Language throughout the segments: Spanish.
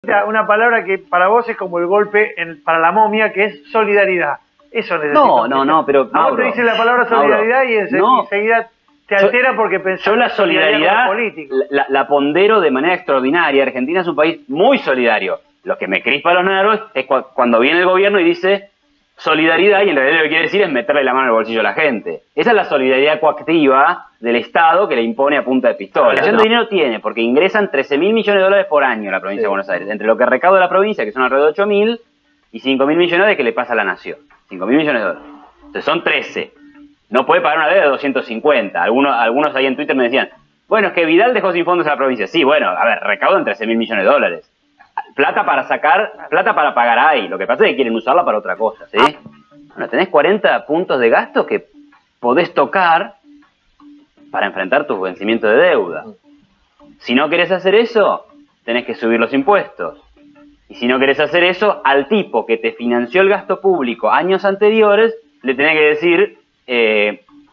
Una palabra que para vos es como el golpe para la momia, que es solidaridad. Eso necesito. No, pero a vos te dicen la palabra solidaridad y enseguida te altera porque pensás yo la solidaridad la pondero de manera extraordinaria. Argentina es un país muy solidario. Lo que me crispa a los nervios es cuando viene el gobierno y dice solidaridad, y en realidad lo que quiere decir es meterle la mano en el bolsillo a la gente. Esa es la solidaridad coactiva del Estado que le impone a punta de pistola. La de dinero tiene, porque ingresan 13.000 millones de dólares por año a la provincia de Buenos Aires, entre lo que recauda la provincia, que son alrededor de 8.000, y 5.000 millones que le pasa a la nación. 5.000 millones de dólares. Entonces son 13. No puede pagar una deuda de 250. Algunos ahí en Twitter me decían, bueno, es que Vidal dejó sin fondos a la provincia. Sí, bueno, a ver, recaudan 13.000 millones de dólares. Plata para sacar, plata para pagar ahí. Lo que pasa es que quieren usarla para otra cosa, ¿sí? Bueno, tenés 40 puntos de gasto que podés tocar para enfrentar tus vencimientos de deuda. Si no querés hacer eso, tenés que subir los impuestos. Y si no querés hacer eso, al tipo que te financió el gasto público años anteriores, le tenés que decir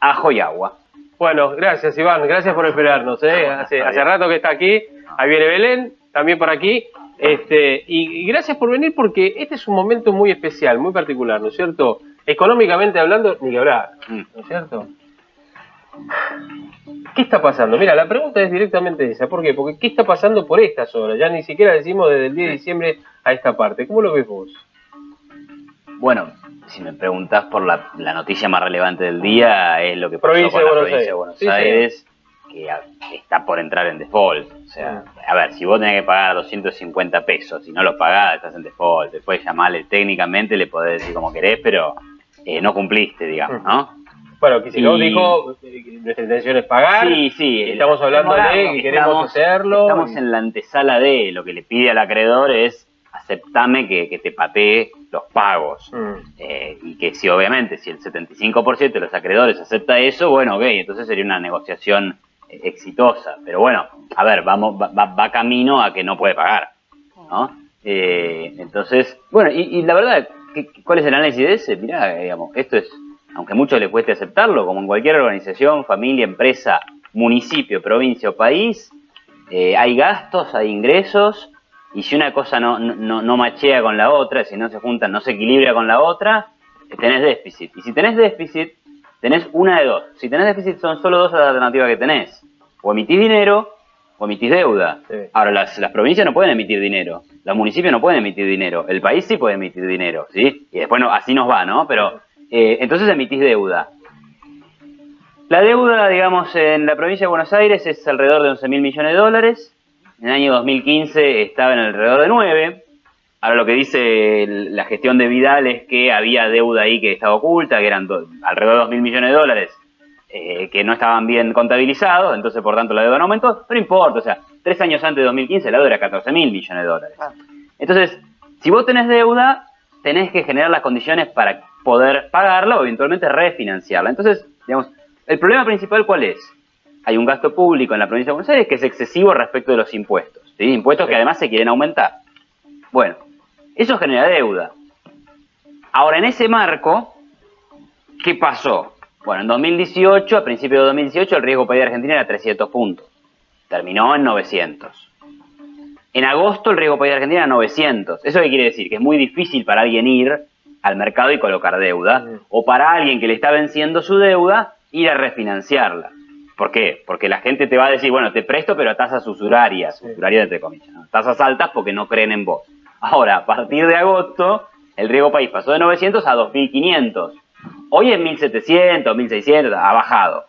ajo y agua. Bueno, gracias Iván, gracias por esperarnos. Hace rato que está aquí, ahí viene Belén, también por aquí. Y gracias por venir porque este es un momento muy especial, muy particular, ¿no es cierto? Económicamente hablando, ni que hablar, ¿no es cierto? ¿Qué está pasando? Mira, la pregunta es directamente esa. ¿Por qué? Porque ¿qué está pasando por estas horas? Ya ni siquiera decimos desde el 10 de diciembre a esta parte. ¿Cómo lo ves vos? Bueno, si me preguntás por la noticia más relevante del día, es lo que pasó con la provincia de Buenos Aires, que está por entrar en default. O sea, a ver, si vos tenés que pagar 250 pesos y no lo pagás, estás en default. Después llamarle técnicamente, le podés decir como querés, pero no cumpliste, digamos, ¿no? Bueno, Kicillof dijo nuestra intención es pagar. Sí. Estamos hablando de que queremos hacerlo. Estamos en la antesala de lo que le pide al acreedor es aceptame que te patee los pagos. Y que si obviamente, si el 75% de los acreedores acepta eso, bueno, ok, entonces sería una negociación exitosa. Pero bueno, a ver, va camino a que no puede pagar, ¿no? Entonces, bueno, y la verdad, ¿cuál es el análisis de ese? Mirá, digamos, esto es, aunque a muchos les cueste aceptarlo, como en cualquier organización, familia, empresa, municipio, provincia o país, hay gastos, hay ingresos, y si una cosa no machea con la otra, si no se juntan, no se equilibra con la otra, tenés déficit. Y si tenés déficit, tenés una de dos. Si tenés déficit, son solo dos alternativas que tenés. O emitís dinero, o emitís deuda. Sí. Ahora, las provincias no pueden emitir dinero. Los municipios no pueden emitir dinero. El país sí puede emitir dinero, ¿sí? Y después así nos va, ¿no? Pero entonces emitís deuda. La deuda, digamos, en la provincia de Buenos Aires es alrededor de 11.000 millones de dólares. En el año 2015 estaba en alrededor de 9. Ahora lo que dice la gestión de Vidal es que había deuda ahí que estaba oculta, que eran alrededor de 2.000 millones de dólares que no estaban bien contabilizados, entonces por tanto la deuda no aumentó, pero no importa, o sea, 3 años antes de 2015 la deuda era 14.000 millones de dólares. Entonces, si vos tenés deuda, tenés que generar las condiciones para poder pagarla o eventualmente refinanciarla. Entonces, digamos, el problema principal ¿cuál es? Hay un gasto público en la provincia de Buenos Aires que es excesivo respecto de los impuestos, ¿sí? Impuestos que además se quieren aumentar. Bueno, eso genera deuda. Ahora, en ese marco, ¿qué pasó? Bueno, en 2018, a principios de 2018, el riesgo país de Argentina era 300 puntos. Terminó en 900. En agosto, el riesgo país de Argentina era 900. ¿Eso qué quiere decir? Que es muy difícil para alguien ir al mercado y colocar deuda. O para alguien que le está venciendo su deuda, ir a refinanciarla. ¿Por qué? Porque la gente te va a decir, bueno, te presto, pero a tasas usurarias, entre comillas, ¿no? Tasas altas porque no creen en vos. Ahora, a partir de agosto, el riesgo país pasó de 900 a 2.500. Hoy es 1.700, 1.600, ha bajado.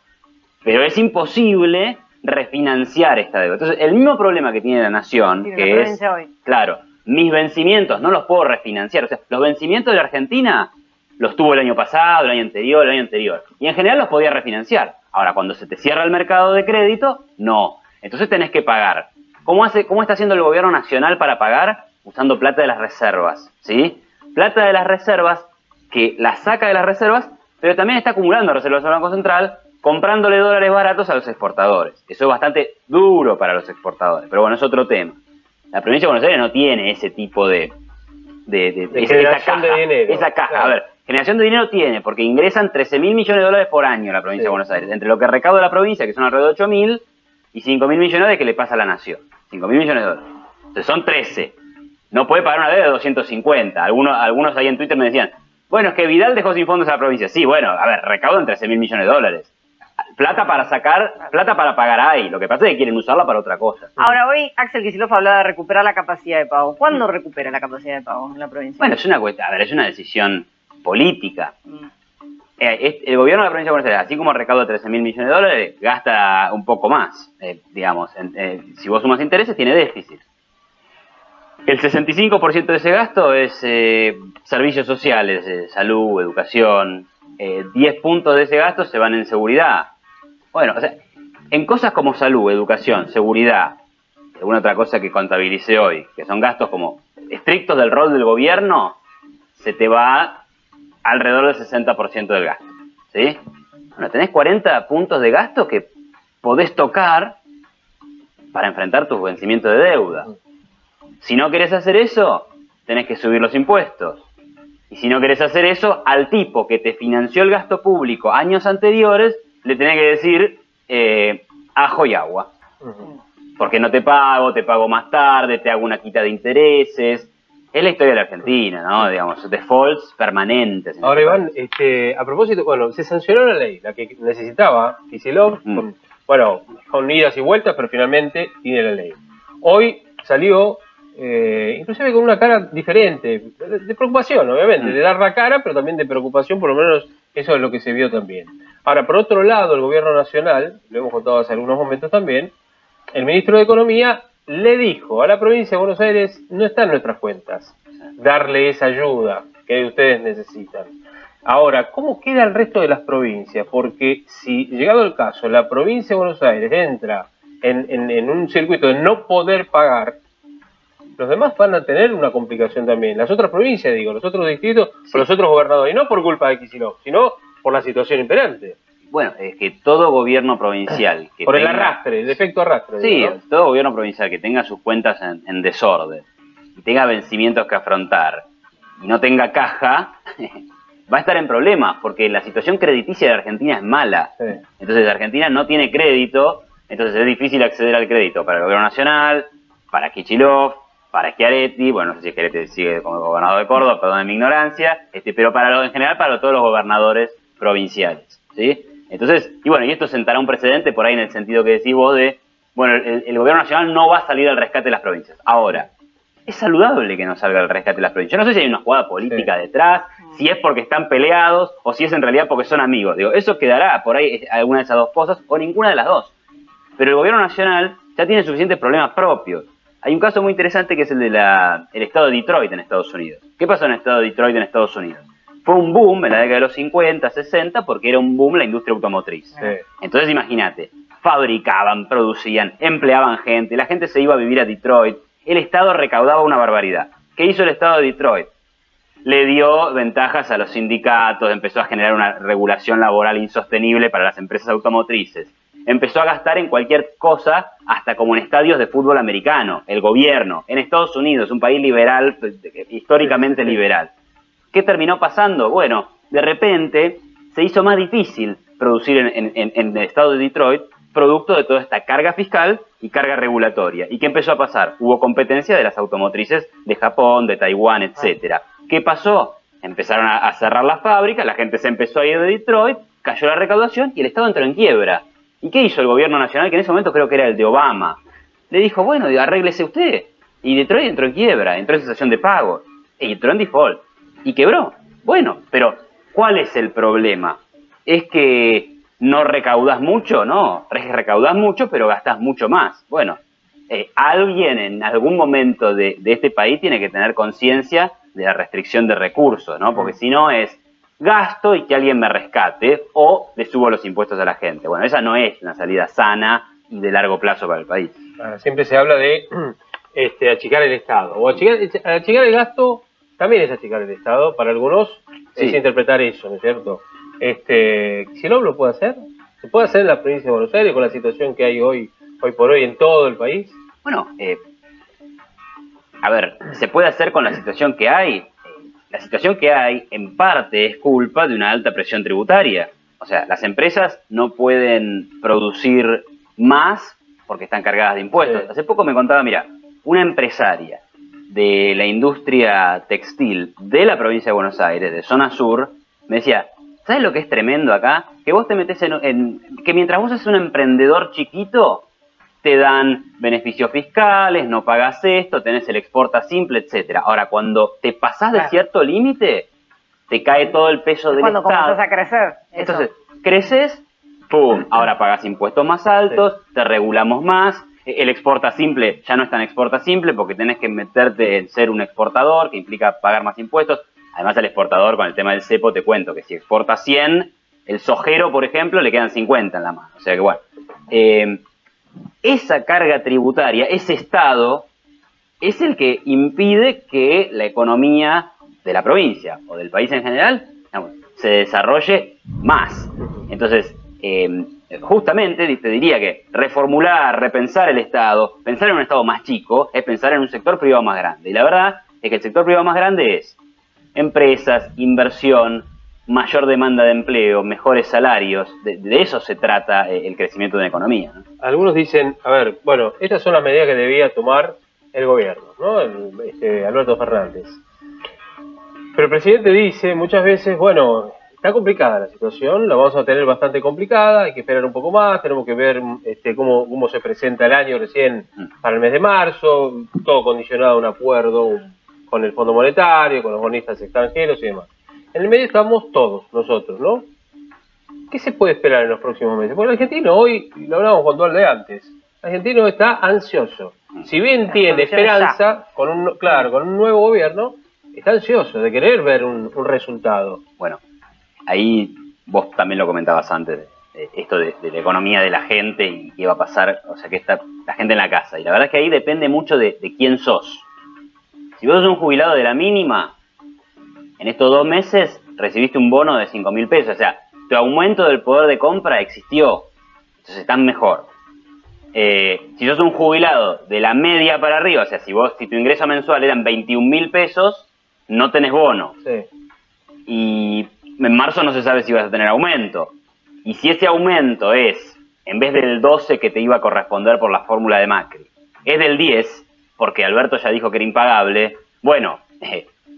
Pero es imposible refinanciar esta deuda. Entonces, el mismo problema que tiene la nación, que es, claro, mis vencimientos no los puedo refinanciar. O sea, los vencimientos de la Argentina los tuvo el año pasado, el año anterior. Y en general los podía refinanciar. Ahora, cuando se te cierra el mercado de crédito, no. Entonces tenés que pagar. ¿Cómo está haciendo el gobierno nacional para pagar? Usando plata de las reservas, ¿sí? Plata de las reservas que la saca de las reservas, pero también está acumulando reservas al Banco Central, comprándole dólares baratos a los exportadores. Eso es bastante duro para los exportadores, pero bueno, es otro tema. La provincia de Buenos Aires no tiene ese tipo de generación de dinero. Esa caja, claro. A ver, generación de dinero tiene, porque ingresan 13.000 millones de dólares por año a la provincia de Buenos Aires, entre lo que recauda la provincia, que son alrededor de 8.000, y 5.000 millones que le pasa a la nación. 5.000 millones de dólares. Entonces son 13. no puede pagar una deuda de 250. Algunos ahí en Twitter me decían, bueno, es que Vidal dejó sin fondos a la provincia. Sí, bueno, a ver, recaudan 13.000 millones de dólares. Plata para sacar, plata para pagar ahí. Lo que pasa es que quieren usarla para otra cosa. Ahora, hoy Axel Kicillof hablaba de recuperar la capacidad de pago. ¿Cuándo recupera la capacidad de pago en la provincia? Bueno, es una decisión política. El gobierno de la provincia de Buenos Aires, así como recauda 13.000 millones de dólares, gasta un poco más, digamos. Si vos sumas intereses, tiene déficit. El 65% de ese gasto es servicios sociales, salud, educación. 10 puntos de ese gasto se van en seguridad. Bueno, o sea, en cosas como salud, educación, seguridad, alguna otra cosa que contabilicé hoy, que son gastos como estrictos del rol del gobierno, se te va alrededor del 60% del gasto, ¿sí? Bueno, tenés 40 puntos de gasto que podés tocar para enfrentar tus vencimientos de deuda. Si no querés hacer eso, tenés que subir los impuestos. Y si no querés hacer eso, al tipo que te financió el gasto público años anteriores, le tenés que decir ajo y agua. Porque no te pago más tarde, te hago una quita de intereses. Es la historia de la Argentina, ¿no? Digamos, defaults permanentes. Ahora, Iván, a propósito, bueno, se sancionó la ley, la que necesitaba Kicillof, con idas y vueltas, pero finalmente tiene la ley. Hoy salió, inclusive con una cara diferente, de preocupación, obviamente, de dar la cara, pero también de preocupación, por lo menos eso es lo que se vio también. Ahora, por otro lado, el gobierno nacional, lo hemos contado hace algunos momentos también, el ministro de Economía le dijo a la provincia de Buenos Aires, no está en nuestras cuentas darle esa ayuda que ustedes necesitan. Ahora, ¿cómo queda el resto de las provincias? Porque si, llegado el caso, la provincia de Buenos Aires entra en un circuito de no poder pagar, los demás van a tener una complicación también. Las otras provincias, digo, los otros distritos, los otros gobernadores, y no por culpa de Kicillof, sino por la situación imperante. Bueno, es que todo gobierno provincial que por el tenga, arrastre, el efecto arrastre. Sí, digo, ¿no? todo gobierno provincial que tenga sus cuentas en desorden y tenga vencimientos que afrontar y no tenga caja, va a estar en problemas porque la situación crediticia de Argentina es mala. Sí. Entonces Argentina no tiene crédito, entonces es difícil acceder al crédito para el gobierno nacional, para Kicillof, para Schiaretti, bueno, no sé si Schiaretti sigue como gobernador de Córdoba, perdón mi ignorancia, pero en general para todos los gobernadores provinciales, ¿sí? Entonces, y esto sentará un precedente por ahí en el sentido que decís vos de, bueno, el gobierno nacional no va a salir al rescate de las provincias. Ahora, es saludable que no salga al rescate de las provincias. Yo no sé si hay una jugada política detrás, si es porque están peleados o si es en realidad porque son amigos. Digo, eso quedará por ahí alguna de esas dos cosas o ninguna de las dos. Pero el gobierno nacional ya tiene suficientes problemas propios. Hay un caso muy interesante que es el de el estado de Detroit en Estados Unidos. ¿Qué pasó en el estado de Detroit en Estados Unidos? Fue un boom en la década de los 50, 60, porque era un boom la industria automotriz. Sí. Entonces imagínate, fabricaban, producían, empleaban gente, la gente se iba a vivir a Detroit, el Estado recaudaba una barbaridad. ¿Qué hizo el Estado de Detroit? Le dio ventajas a los sindicatos, empezó a generar una regulación laboral insostenible para las empresas automotrices. Empezó a gastar en cualquier cosa, hasta como en estadios de fútbol americano, el gobierno, en Estados Unidos, un país liberal, históricamente liberal. ¿Qué terminó pasando? Bueno, de repente se hizo más difícil producir en el estado de Detroit producto de toda esta carga fiscal y carga regulatoria. ¿Y qué empezó a pasar? Hubo competencia de las automotrices de Japón, de Taiwán, etcétera. ¿Qué pasó? Empezaron a cerrar las fábricas, la gente se empezó a ir de Detroit, cayó la recaudación y el Estado entró en quiebra. ¿Y qué hizo el gobierno nacional? Que en ese momento creo que era el de Obama. Le dijo, bueno, arréglese usted. Y Detroit entró en quiebra, entró en cesación de pago, y entró en default. Y quebró. Bueno, pero ¿cuál es el problema? ¿Es que no recaudás mucho? No, recaudás mucho, pero gastás mucho más. Bueno, alguien en algún momento de este país tiene que tener conciencia de la restricción de recursos, ¿no? Porque si no es gasto y que alguien me rescate o le subo los impuestos a la gente. Bueno, esa no es una salida sana y de largo plazo para el país. Siempre se habla de achicar el Estado. O achicar el gasto también es achicar el Estado. Para algunos es interpretar eso, ¿no es cierto? ¿Kicillof lo puede hacer? ¿Se puede hacer en la provincia de Buenos Aires con la situación que hay hoy por hoy en todo el país? Bueno, a ver, ¿se puede hacer con la situación que hay? La situación que hay, en parte, es culpa de una alta presión tributaria. O sea, las empresas no pueden producir más porque están cargadas de impuestos. Sí. Hace poco me contaba, mira, una empresaria de la industria textil de la provincia de Buenos Aires, de zona sur, me decía, ¿sabes lo que es tremendo acá? Que vos te metés que mientras vos sos un emprendedor chiquito, te dan beneficios fiscales, no pagas esto, tenés el exporta simple, etcétera. Ahora, cuando te pasás de cierto límite, te cae todo el peso del Estado. Cuando comenzás a crecer. Entonces, creces, ¡pum! Ahora pagas impuestos más altos, te regulamos más. El exporta simple ya no es tan exporta simple porque tenés que meterte en ser un exportador, que implica pagar más impuestos. Además, al exportador, con el tema del cepo, te cuento que si exporta 100, el sojero, por ejemplo, le quedan 50 en la mano. O sea que, bueno, esa carga tributaria, ese Estado, es el que impide que la economía de la provincia o del país en general, digamos, se desarrolle más. Entonces, justamente te diría que reformular, repensar el Estado, pensar en un Estado más chico, es pensar en un sector privado más grande. Y la verdad es que el sector privado más grande es empresas, inversión, mayor demanda de empleo, mejores salarios. De eso se trata el crecimiento de una economía, ¿no? Algunos dicen, a ver, bueno, estas son las medidas que debía tomar el gobierno, ¿no? Alberto Fernández. Pero el presidente dice muchas veces, bueno, está complicada la situación, la vamos a tener bastante complicada, hay que esperar un poco más, tenemos que ver cómo se presenta el año recién para el mes de marzo, todo condicionado a un acuerdo con el Fondo Monetario, con los bonistas extranjeros y demás. En el medio estamos todos nosotros, ¿no? ¿Qué se puede esperar en los próximos meses? Porque el argentino hoy, lo hablábamos con Dualde antes, el argentino está ansioso. Si bien tiene esperanza, con un nuevo gobierno, está ansioso de querer ver un resultado. Bueno, ahí vos también lo comentabas antes, esto de la economía de la gente y qué va a pasar, o sea, que está la gente en la casa. Y la verdad es que ahí depende mucho de quién sos. Si vos sos un jubilado de la mínima, en estos 2 meses recibiste un bono de 5.000 pesos. O sea, tu aumento del poder de compra existió. Entonces están mejor. Si sos un jubilado de la media para arriba, o sea, si tu ingreso mensual eran 21.000 pesos, no tenés bono. Sí. Y en marzo no se sabe si vas a tener aumento. Y si ese aumento es, en vez del 12 que te iba a corresponder por la fórmula de Macri, es del 10, porque Alberto ya dijo que era impagable, bueno,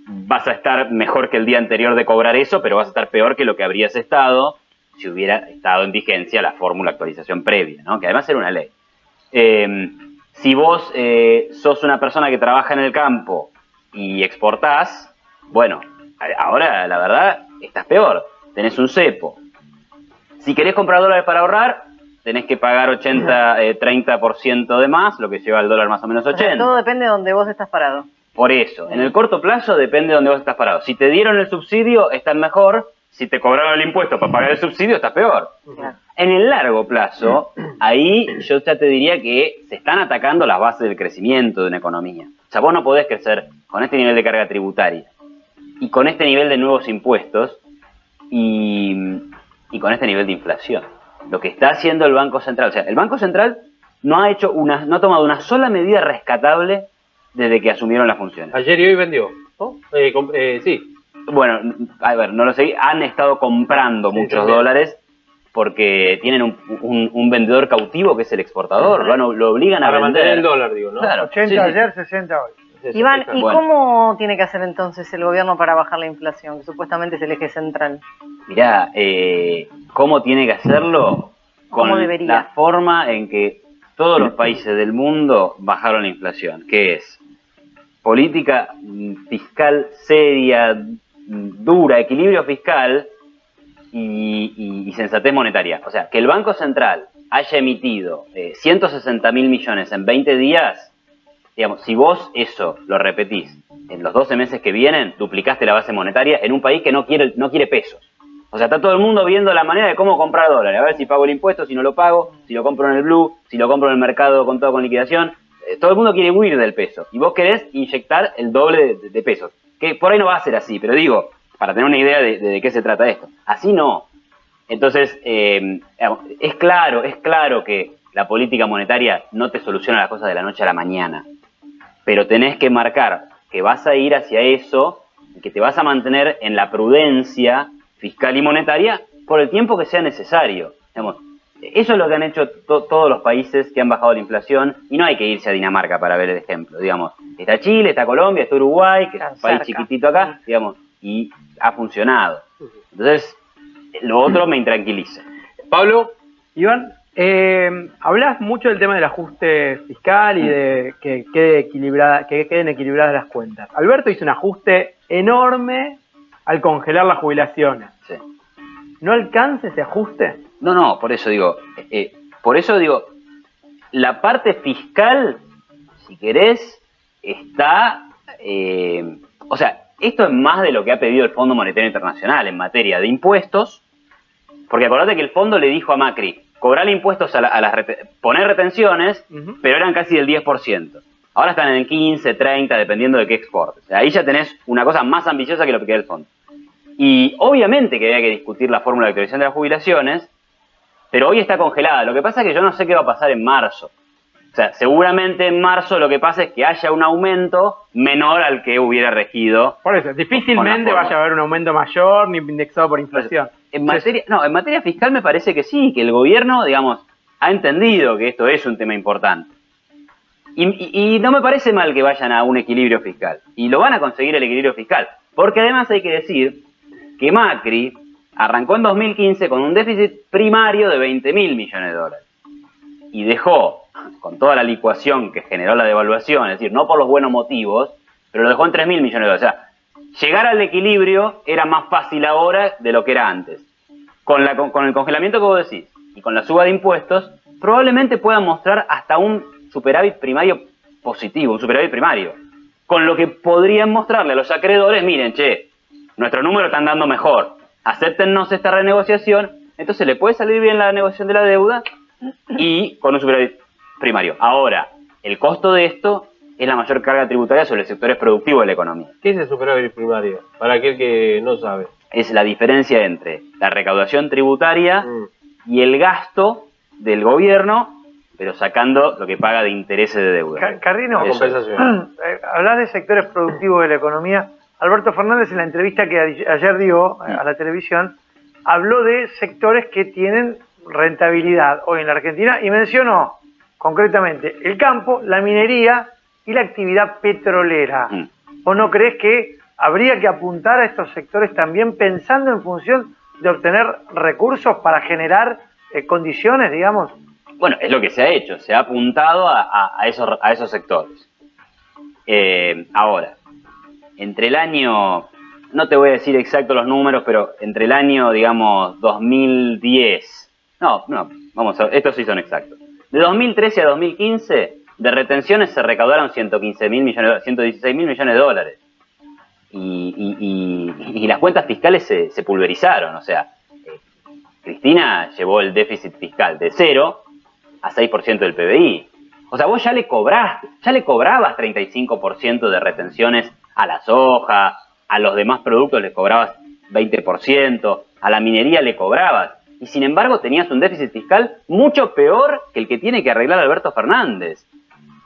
vas a estar mejor que el día anterior de cobrar eso, pero vas a estar peor que lo que habrías estado si hubiera estado en vigencia la fórmula actualización previa, ¿no? Que además era una ley. Si vos sos una persona que trabaja en el campo y exportás, bueno, ahora la verdad estás peor, tenés un cepo. Si querés comprar dólares para ahorrar, tenés que pagar 30% de más, lo que lleva el dólar más o menos 80. O sea, todo depende de donde vos estás parado. Por eso, en el corto plazo depende de donde vos estás parado. Si te dieron el subsidio, estás mejor. Si te cobraron el impuesto para pagar el subsidio, estás peor. Claro. En el largo plazo, ahí yo ya te diría que se están atacando las bases del crecimiento de una economía. O sea, vos no podés crecer con este nivel de carga tributaria y con este nivel de nuevos impuestos y con este nivel de inflación. Lo que está haciendo el Banco Central, o sea, el Banco Central no ha tomado una sola medida rescatable desde que asumieron las funciones. Ayer y hoy vendió, ¿no? Sí. Bueno, a ver, no lo sé, han estado comprando muchos dólares porque tienen un vendedor cautivo que es el exportador, lo obligan a para vender. Mantener el dólar, digo, ¿no? Claro, 80 ayer, 60 hoy. Iván, ¿y bueno, cómo tiene que hacer entonces el gobierno para bajar la inflación, que supuestamente es el eje central? mirá, ¿cómo tiene que hacerlo? ¿Cómo Con debería? la forma en que todos los países del mundo bajaron la inflación, que es política fiscal seria, dura, equilibrio fiscal y sensatez monetaria. O sea, que el Banco Central haya emitido 160.000 millones en 20 días, digamos, si vos eso lo repetís en los 12 meses que vienen, duplicaste la base monetaria en un país que no quiere pesos. O sea, está todo el mundo viendo la manera de cómo comprar dólares, a ver si pago el impuesto, si no lo pago, si lo compro en el blue, si lo compro en el mercado con todo con liquidación. Todo el mundo quiere huir del peso y vos querés inyectar el doble de pesos. Que por ahí no va a ser así, pero digo, para tener una idea de qué se trata esto. Así no. Entonces, es claro que la política monetaria no te soluciona las cosas de la noche a la mañana. Pero tenés que marcar que vas a ir hacia eso, que te vas a mantener en la prudencia fiscal y monetaria por el tiempo que sea necesario. Digamos, eso es lo que han hecho todos los países que han bajado la inflación, y no hay que irse a Dinamarca para ver el ejemplo. Digamos, Está Chile, está Colombia, está Uruguay, que es un país cerca. chiquitito acá, digamos, y ha funcionado. Entonces, lo otro me intranquiliza. Pablo, Iván, hablas mucho del tema del ajuste fiscal y de que queden equilibradas las cuentas. Alberto hizo un ajuste enorme al congelar las jubilaciones. Sí. ¿No alcanza ese ajuste? No, por eso digo, la parte fiscal, si querés, está, o sea, esto es más de lo que ha pedido el Fondo Monetario Internacional en materia de impuestos, porque acordate que el fondo le dijo a Macri, cobrar impuestos poner retenciones, pero eran casi del 10%. Ahora están en 15, 30, dependiendo de qué exportes. O sea, ahí ya tenés una cosa más ambiciosa que lo que queda el fondo. Y obviamente que había que discutir la fórmula de actualización de las jubilaciones, pero hoy está congelada. Lo que pasa es que yo no sé qué va a pasar en marzo. O sea, seguramente en marzo lo que pasa es que haya un aumento menor al que hubiera regido. Por eso, difícilmente vaya a haber un aumento mayor ni indexado por inflación. En materia fiscal me parece que sí, que el gobierno, digamos, ha entendido que esto es un tema importante. Y no me parece mal que vayan a un equilibrio fiscal. Y lo van a conseguir el equilibrio fiscal. Porque además hay que decir que Macri arrancó en 2015 con un déficit primario de 20.000 millones de dólares. Y dejó, con toda la licuación que generó la devaluación, es decir, no por los buenos motivos, pero lo dejó en 3.000 millones de dólares. O sea, llegar al equilibrio era más fácil ahora de lo que era antes. Con el congelamiento que vos decís y con la suba de impuestos, probablemente puedan mostrar hasta un superávit primario positivo, un superávit primario. Con lo que podrían mostrarle a los acreedores, miren, che, nuestros números están dando mejor, acéptennos esta renegociación, entonces le puede salir bien la negociación de la deuda y con un superávit primario. Ahora, el costo de esto es la mayor carga tributaria sobre los sectores productivos de la economía. ¿qué es el superávit primario? Para aquel que no sabe. Es la diferencia entre la recaudación tributaria y el gasto del gobierno, pero sacando lo que paga de intereses de deuda. Carrino, hablas de sectores productivos de la economía. Alberto Fernández, en la entrevista que ayer dio a la televisión, habló de sectores que tienen rentabilidad hoy en la Argentina y mencionó concretamente el campo, la minería y la actividad petrolera. ¿O no crees que habría que apuntar a estos sectores también pensando en función de obtener recursos para generar condiciones, digamos? Bueno, es lo que se ha hecho, se ha apuntado a esos sectores. Ahora, entre el año, no te voy a decir exacto los números, pero entre el año, digamos, 2010, vamos a ver, estos sí son exactos. De 2013 a 2015, de retenciones se recaudaron 116.000 millones de dólares. Y las cuentas fiscales se pulverizaron, o sea, Cristina llevó el déficit fiscal de 0 a 6% del PBI. O sea, vos ya le cobrabas 35% de retenciones a la soja, a los demás productos le cobrabas 20%, a la minería le cobrabas. Y sin embargo tenías un déficit fiscal mucho peor que el que tiene que arreglar Alberto Fernández.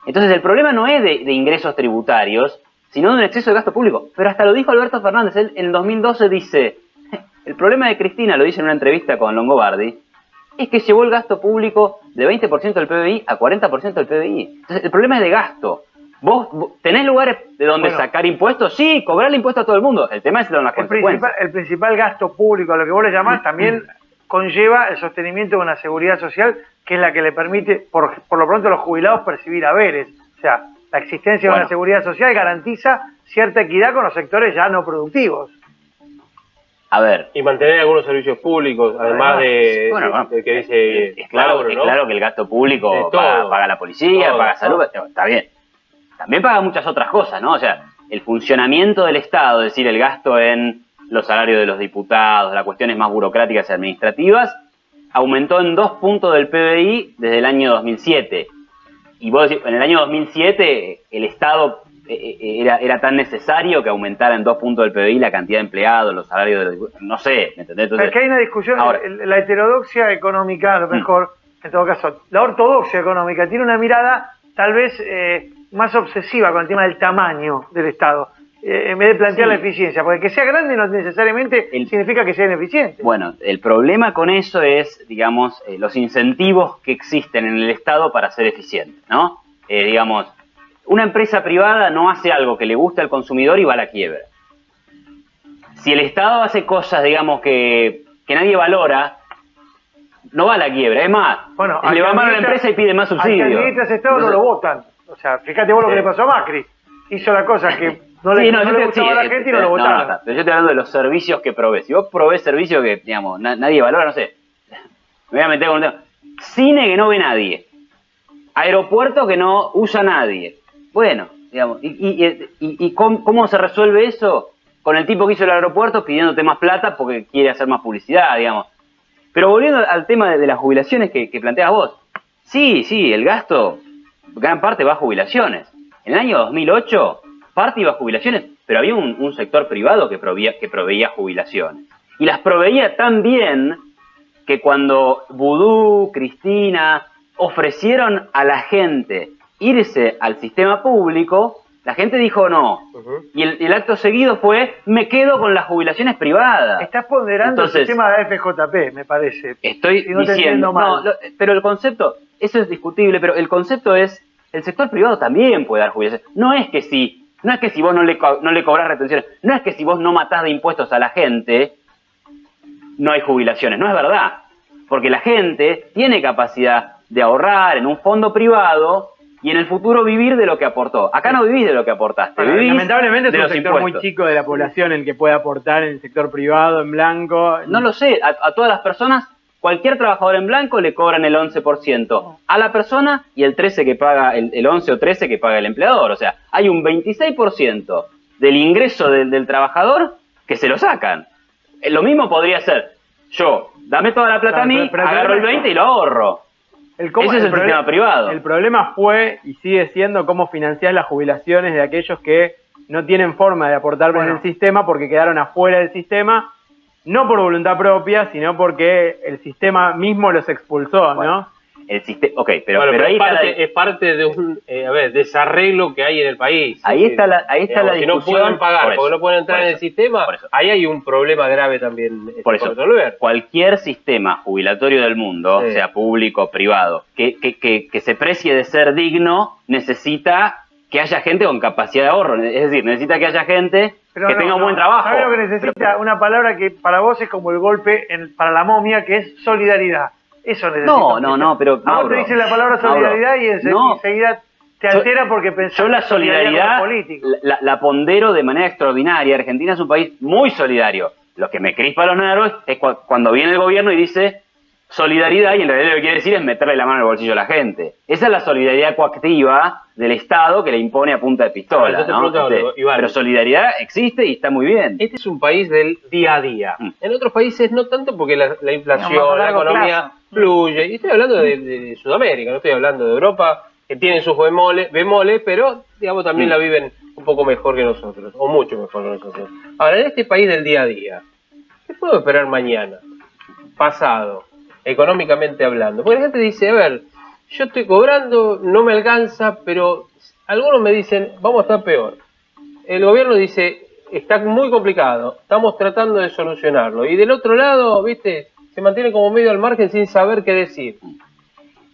Entonces el problema no es de ingresos tributarios, sino de un exceso de gasto público. Pero hasta lo dijo Alberto Fernández, él en 2012 dice, el problema de Cristina, lo dice en una entrevista con Longobardi, es que llevó el gasto público de 20% del PBI a 40% del PBI. Entonces el problema es de gasto. ¿Vos tenés lugares de donde sacar impuestos? Sí, cobrarle impuestos a todo el mundo. El tema es las consecuencias. El principal gasto público, a lo que vos le llamás, también conlleva el sostenimiento de una seguridad social que es la que le permite, por lo pronto, a los jubilados percibir haberes. O sea, la existencia de una seguridad social garantiza cierta equidad con los sectores ya no productivos. A ver. Y mantener algunos servicios públicos, además de que dice es claro, Lauro, ¿no? Es claro que el gasto público paga la policía, paga salud, está bien. También paga muchas otras cosas, ¿no? O sea, el funcionamiento del Estado, es decir, el gasto en los salarios de los diputados, las cuestiones más burocráticas y administrativas, aumentó en 2 puntos del PBI desde el año 2007. Y vos decís, en el año 2007 el Estado era tan necesario que aumentara en 2 puntos del PBI la cantidad de empleados, los salarios de los diputados, no sé, ¿me entendés? Entonces, es que hay una discusión, ahora, la heterodoxia económica, a lo mejor, en todo caso, la ortodoxia económica tiene una mirada tal vez más obsesiva con el tema del tamaño del Estado, en vez de plantear la eficiencia, porque que sea grande no necesariamente significa que sea ineficiente. Bueno, el problema con eso es, digamos, los incentivos que existen en el Estado para ser eficiente, ¿no? Digamos, una empresa privada no hace algo que le guste al consumidor y va a la quiebra. Si el Estado hace cosas, digamos, que nadie valora, no va a la quiebra. Es más, Bueno, le va mal a la empresa y pide más subsidios. Al que administra ese Estado no lo votan. O sea, fíjate vos lo que le pasó a Macri. Hizo la cosa que no le gustaba a la gente y no lo votaron. No, pero yo estoy hablando de los servicios que provee. Si vos provés servicios que, digamos, nadie valora, no sé. Me voy a meter con un tema. Cine que no ve nadie. Aeropuerto que no usa nadie. Bueno, digamos, ¿y cómo se resuelve eso? Con el tipo que hizo el aeropuerto pidiéndote más plata porque quiere hacer más publicidad, digamos. Pero volviendo al tema de las jubilaciones que planteas vos. Sí, el gasto, gran parte va a jubilaciones. En el año 2008, parte iba a jubilaciones, pero había un sector privado que proveía jubilaciones. Y las proveía tan bien que cuando Vudú, Cristina ofrecieron a la gente irse al sistema público, la gente dijo no. Y el acto seguido fue, me quedo con las jubilaciones privadas. Estás ponderando el sistema de AFJP, me parece. Estoy diciendo, pero el concepto, eso es discutible, pero el concepto es, el sector privado también puede dar jubilaciones. No es que si vos no le cobrás retenciones, no es que si vos no matás de impuestos a la gente, no hay jubilaciones. No es verdad. Porque la gente tiene capacidad de ahorrar en un fondo privado y en el futuro vivir de lo que aportó. Acá no vivís de lo que aportaste, Bueno, vivís lamentablemente es de un los sector impuestos. muy chico de la población el que puede aportar en el sector privado, en blanco. No lo sé, a todas las personas, cualquier trabajador en blanco le cobran el 11% a la persona y el 13% que paga, el 11 o 13% que paga el empleador. O sea, hay un 26% del ingreso del trabajador que se lo sacan. Lo mismo podría ser, yo, dame toda la plata a mí, agarro el 20% y lo ahorro. Ese es el sistema privado. El problema fue y sigue siendo cómo financiar las jubilaciones de aquellos que no tienen forma de aportar en el sistema porque quedaron afuera del sistema, no por voluntad propia, sino porque el sistema mismo los expulsó, ¿no? El sistema, pero ahí es parte de un desarreglo que hay en el país. Ahí está la discusión. Si no pueden pagar porque no pueden entrar en el sistema, ahí hay un problema grave también por resolver. Cualquier sistema jubilatorio del mundo, sea público o privado, que se precie de ser digno, necesita que haya gente con capacidad de ahorro. Es decir, necesita que haya gente que tenga un buen trabajo. ¿Sabes lo que necesita? Una palabra que para vos es como el golpe para la momia, que es solidaridad. Eso necesita. No, pero Mauro, te dice la palabra solidaridad y enseguida te altera porque pensás yo la solidaridad la pondero de manera extraordinaria. Argentina es un país muy solidario. Lo que me crispa los nervios es cuando viene el gobierno y dice solidaridad y en realidad lo que quiere decir es meterle la mano en el bolsillo a la gente. Esa es la solidaridad coactiva del Estado que le impone a punta de pistola, ¿no? Pero solidaridad existe y está muy bien. Este es un país del día a día. En otros países no tanto porque la inflación, la economía fluye. Y estoy hablando de Sudamérica, no estoy hablando de Europa, que tienen sus bemoles, pero digamos también la viven un poco mejor que nosotros, o mucho mejor que nosotros. Ahora, en este país del día a día, ¿qué puedo esperar mañana? Pasado, económicamente hablando. Porque la gente dice, a ver, yo estoy cobrando, no me alcanza, pero algunos me dicen, vamos a estar peor. El gobierno dice, está muy complicado, estamos tratando de solucionarlo. Y del otro lado, viste, se mantiene como medio al margen sin saber qué decir.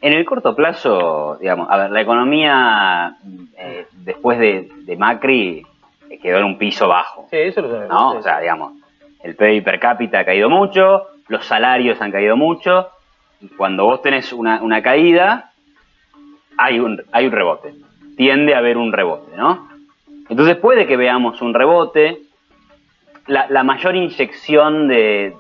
En el corto plazo, digamos, a ver, la economía después de Macri quedó en un piso bajo. Sí, eso lo sabemos. ¿No? Sí. O sea, digamos, el PIB per cápita ha caído mucho, los salarios han caído mucho, y cuando vos tenés una caída, hay un rebote. Tiende a haber un rebote, ¿no? Entonces puede que veamos un rebote. La mayor inyección de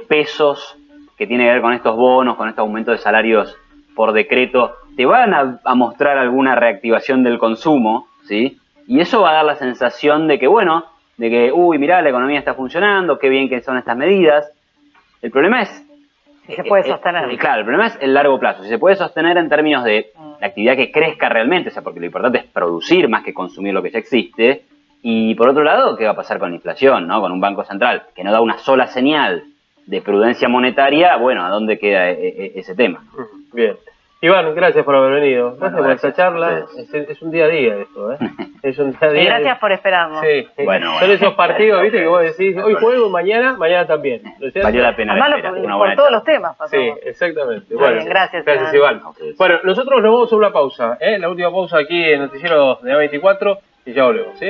pesos que tiene que ver con estos bonos, con estos aumentos de salarios por decreto, te van a mostrar alguna reactivación del consumo, ¿sí? Y eso va a dar la sensación de que, uy, mirá, la economía está funcionando, qué bien que son estas medidas. El problema es... Si se puede sostener. Claro, el problema es el largo plazo. Si se puede sostener en términos de la actividad que crezca realmente, o sea, porque lo importante es producir más que consumir lo que ya existe. Y por otro lado, ¿qué va a pasar con la inflación, ¿no? Con un banco central que no da una sola señal de prudencia monetaria, bueno, ¿a dónde queda ese tema? Bien. Iván, gracias por haber venido. Gracias por esta gracias charla. a ustedes. Es un día a día esto, ¿eh? Es un día a Y día. gracias por esperarnos. Sí. Bueno, Son bueno. esos partidos, viste, que vos decís, hoy juego, mañana también. ¿No es cierto? Valió la pena la Además, espera. Una por buena todos charla. los temas pasamos. Sí, exactamente. Muy Bueno, bien, gracias, Gracias, Iván. Iván. A ustedes. Bueno, nosotros nos vamos a una pausa, ¿eh? La última pausa aquí en Noticiero de A24 y ya volvemos, ¿sí?